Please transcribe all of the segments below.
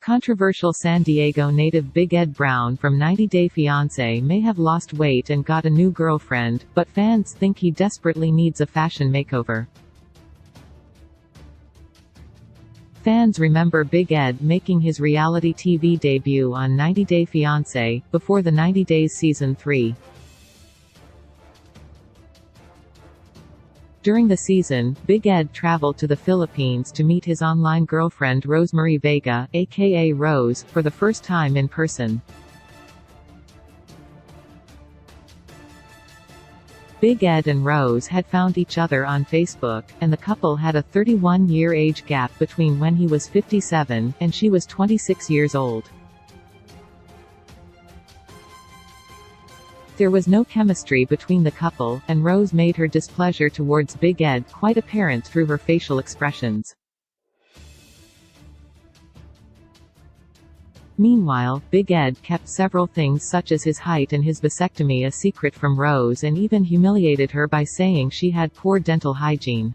Controversial San Diego native Big Ed Brown from 90 Day Fiancé may have lost weight and got a new girlfriend, but fans think he desperately needs a fashion makeover. Fans remember Big Ed making his reality TV debut on 90 Day Fiancé, before the 90 Days Season 3. During the season, Big Ed traveled to the Philippines to meet his online girlfriend Rosemary Vega, aka Rose, for the first time in person. Big Ed and Rose had found each other on Facebook, and the couple had a 31-year age gap between when he was 57, and she was 26 years old. There was no chemistry between the couple, and Rose made her displeasure towards Big Ed quite apparent through her facial expressions. Meanwhile, Big Ed kept several things such as his height and his vasectomy a secret from Rose and even humiliated her by saying she had poor dental hygiene.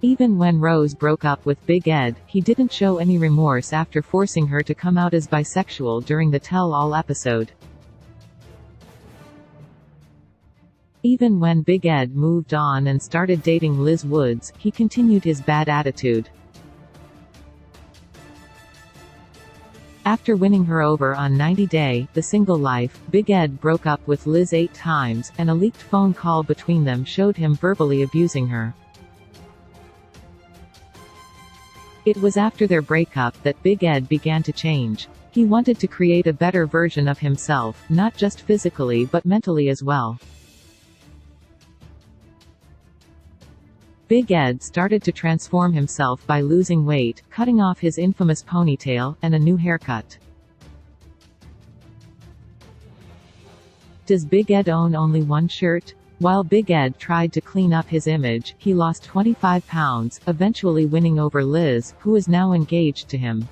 Even when Rose broke up with Big Ed, he didn't show any remorse after forcing her to come out as bisexual during the Tell-All episode. Even when Big Ed moved on and started dating Liz Woods, he continued his bad attitude. After winning her over on 90 Day, The Single Life, Big Ed broke up with Liz 8 times, and a leaked phone call between them showed him verbally abusing her. It was after their breakup that Big Ed began to change. He wanted to create a better version of himself, not just physically but mentally as well. Big Ed started to transform himself by losing weight, cutting off his infamous ponytail, and a new haircut. Does Big Ed own only one shirt? While Big Ed tried to clean up his image, he lost 25 pounds, eventually winning over Liz, who is now engaged to him.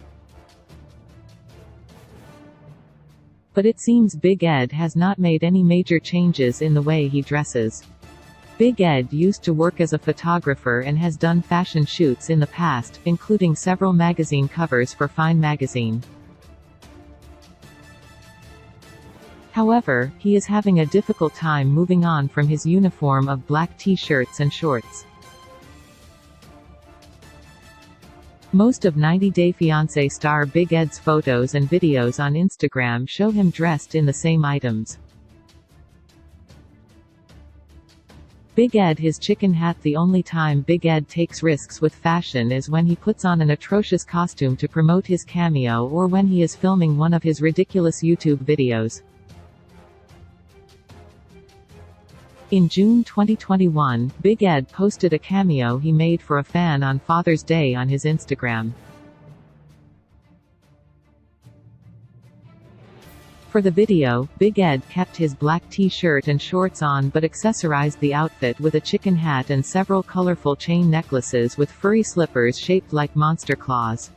But it seems Big Ed has not made any major changes in the way he dresses. Big Ed used to work as a photographer and has done fashion shoots in the past, including several magazine covers for Fine magazine. However, he is having a difficult time moving on from his uniform of black t-shirts and shorts. Most of 90 Day Fiancé star Big Ed's photos and videos on Instagram show him dressed in the same items. Big Ed his chicken hat. The only time Big Ed takes risks with fashion is when he puts on an atrocious costume to promote his cameo or when he is filming one of his ridiculous YouTube videos. In June 2021, Big Ed posted a cameo he made for a fan on Father's Day on his Instagram. For the video, Big Ed kept his black t-shirt and shorts on but accessorized the outfit with a chicken hat and several colorful chain necklaces with furry slippers shaped like monster claws.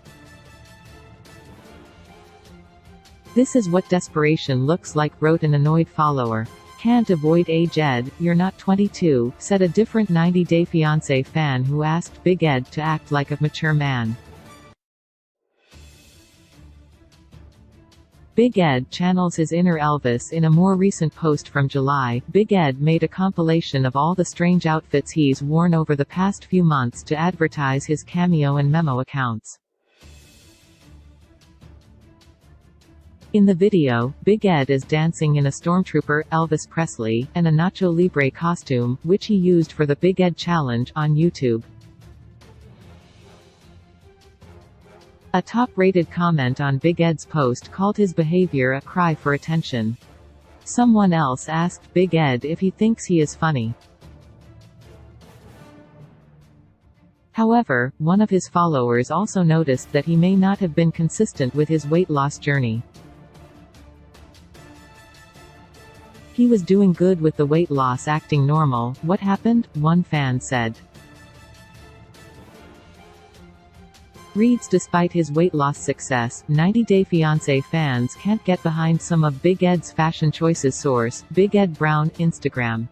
"This is what desperation looks like," wrote an annoyed follower. "Can't avoid age, Ed, you're not 22, said a different 90 Day Fiancé fan who asked Big Ed to act like a mature man. Big Ed channels his inner Elvis in a more recent post from July. Big Ed made a compilation of all the strange outfits he's worn over the past few months to advertise his Cameo and Memo accounts. In the video, Big Ed is dancing in a Stormtrooper, Elvis Presley, and a Nacho Libre costume, which he used for the Big Ed Challenge on YouTube. A top-rated comment on Big Ed's post called his behavior a cry for attention. Someone else asked Big Ed if he thinks he is funny. However, one of his followers also noticed that he may not have been consistent with his weight loss journey. "He was doing good with the weight loss, acting normal. What happened?" one fan said. Reads despite his weight loss success, 90 Day Fiancé fans can't get behind some of Big Ed's fashion choices. Source: Big Ed Brown, Instagram.